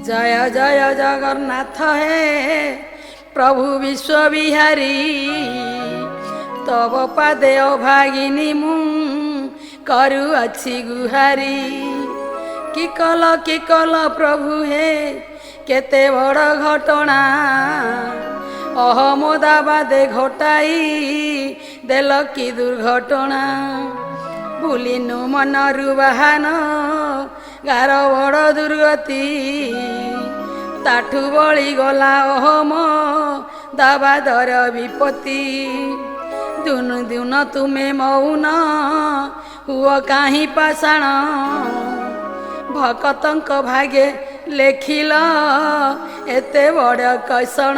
जय जय जगन्नाथ हे प्रभु विश्व बिहारी तब पादे अभागिनी मु करुअछि गुहारी कि कल प्रभु हे केते बड़ घटना अहमदाबादे घटाई देल कि दुर्घटना भूलिनु मनरु बाहान गार बड़ दुर्गति ताठू बड़ी गला अहम दाबादर विपत्ति दुनु दुन तुमे मौन हुआ कहीं पाषाण भकतंक भागे लेखिल एते बड़ कैसण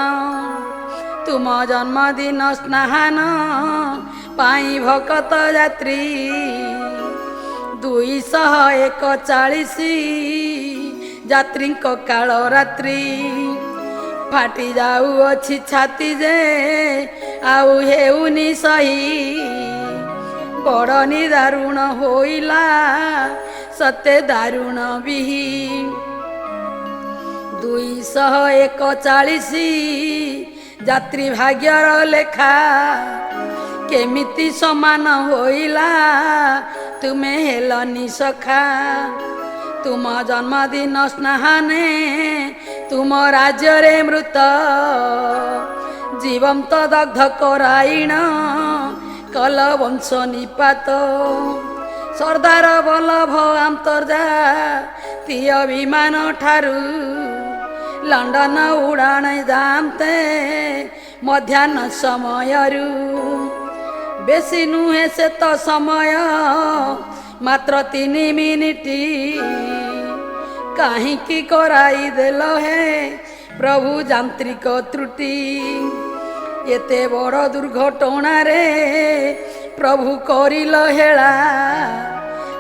तुम जन्मदिन स्नान पाई भकत यात्री 241 यात्री काल रात्रि फाटी जाऊँगी छाती जे आउ हेउनी सही बड़ निदारुण होइला सते दारुण बिही 241 यात्री भाग्यर लेखा केमिति समान होइला तुमे हेलनी सखा तुम जन्मदिन स्नाने तुम राज्य रे मृत जीवंत दग्ध कराइण कल वंश निपात सरदार बल्लभ अंतर्जातीय विमान ठारू लंडन उड़ाण जामते मध्याह्न समयरू बेसी नुहे से तो समय मात्र 3 मिनिट कहीं कराई देल है प्रभु यांत्रिक त्रुटि एते बड़ दुर्घटना रे प्रभु करिल हेला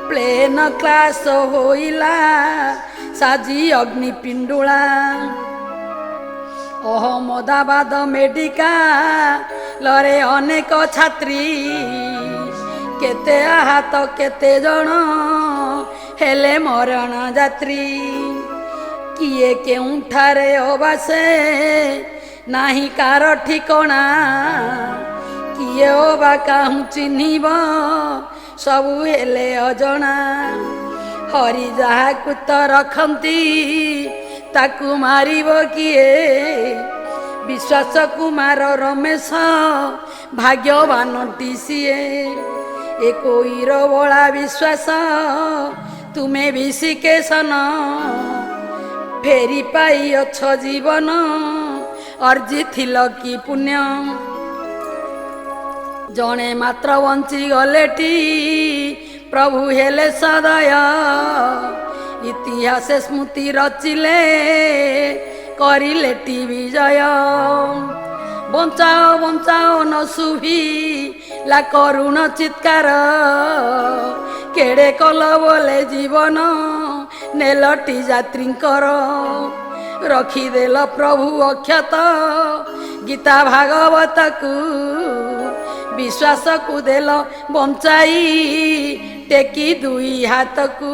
प्लेन क्लास होइला साजी अग्निपिंडुला अहमदाबाद मेडिकाल रे अनेक छात्री केते आहत केते जन हेले मरण यात्री किए केउठारे अबासे नाही कार ठिकणा किए अबा काहू चिन्हिब सबु हेले अजणा हरि जाहाकु त रखंती ताकू मारिब किए विश्वास कुमार रमेश भाग्यवान टीसीए ए कोईर बड़ा विश्वास तुमे विशिकेशन फेरी पाई अछ जीवन अर्जी थिल कि पुण्य जणे मात्र बंची गलेटी प्रभु हेले सदय इतिहास स्मृति रचिले करिले विजय बंचाओ बंचाओ न सुभी ला करुण चित्कार केड़े कल बोले जीवन नेलटी यात्रींकर रखिदेल प्रभु अक्षत गीता भागवत को विश्वास को देल बंचाई टेकी 2 हाथ को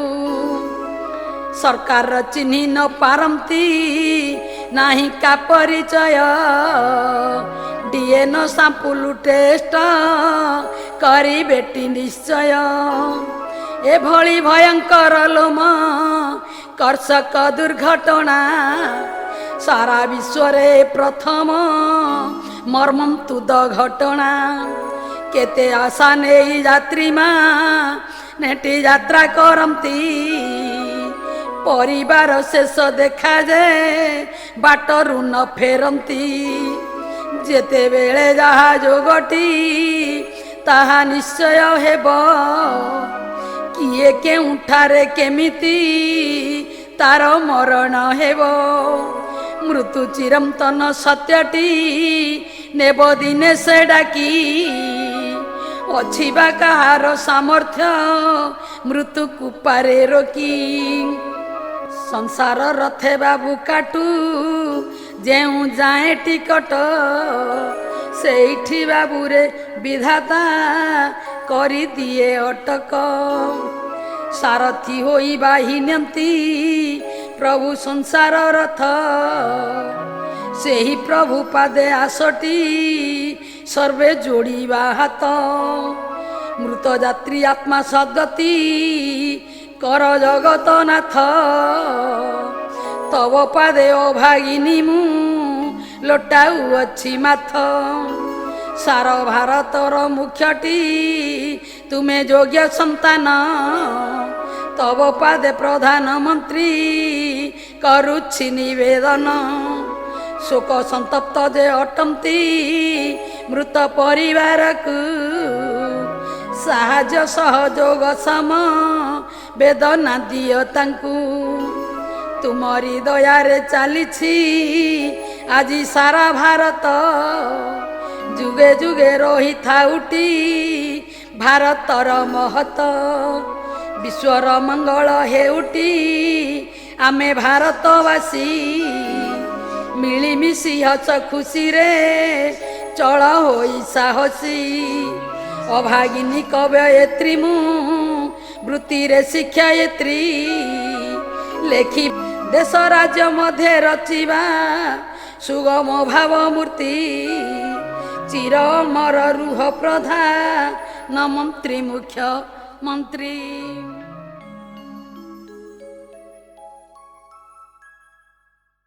सरकार चिन्हि न पारंती नाही का परिचय डीएन सांपुल टेस्ट करी बेटी निश्चय एभली भयंकर लोम कर्षक दुर्घटना सारा विश्व रे प्रथम मर्मन्तुद घटना केते आशा नहीं यात्री नेटी यात्रा करती परिवार शेष देखा जे बाटरू न फेरती जेते बेले जहा जोगटी ताहा निश्चय हेब किए केउठारे केमिति तार मरण हेब मृत्यु चिरंतन सत्यटी नेब दिने से डाकी अछिबा कहार सामर्थ्य मृत्यु कुपारे रोकी संसार रथे बाबू काटू जेऊ जाए टिकट सेठी बाबू रे विधाता करी दिए अटक सारथी होई बाहिनती ପ୍ରଭୁ ସଂସାର ରଥ ସେହି ପ୍ରଭୁ ପାଦେ ଆସଟି ସର୍ବେ ଯୋଡ଼ିବା ହାତ ମୃତ ଯାତ୍ରୀ ଆତ୍ମା ସଦ୍ଗତି କର ଜଗତ ନାଥ ତବ ପାଦେ ଅଭାଗିନୀ ମୁଁ ଲୋଟାଉଅଛି ମାଥ ସାର ଭାରତର ମୁଖ୍ୟଟି ତୁମେ ଯୋଗ୍ୟ ସନ୍ତାନ ତବ ପାଦେ ପ୍ରଧାନମନ୍ତ୍ରୀ କରୁଛି ନିବେଦନ ଶୋକ ସନ୍ତପ୍ତ ଯେ ଅଟନ୍ତି ମୃତ ପରିବାରକୁ ସାହାଯ୍ୟ ସହଯୋଗ ସମ ବେଦନା ଦିଅ ତାଙ୍କୁ ତୁମରି ଦୟାରେ ଚାଲିଛି ଆଜି ସାରା ଭାରତ ଯୁଗେ ଯୁଗେ ରହିଥାଉଟି ଭାରତର ମହତ ବିଶ୍ୱର ମଙ୍ଗଳ ହେଉଟି ଆମେ ଭାରତବାସୀ ମିଳିମିଶି ହସ ଖୁସିରେ ଚଳ ହୋଇ ସାହସୀ ଅଭାଗିନୀ କବୟିତ୍ରୀ ମୁଁ ବୃତ୍ତିରେ ଶିକ୍ଷୟିତ୍ରୀ ଲେଖି ଦେଶ ରାଜ୍ୟ ମଧ୍ୟ ରଚିବା ସୁଗମ ଭାବ ମୂର୍ତ୍ତି ଚିର ଅମର ରୁହ ପ୍ରଧାନ ମନ୍ତ୍ରୀ ମୁଖ୍ୟମନ୍ତ୍ରୀ।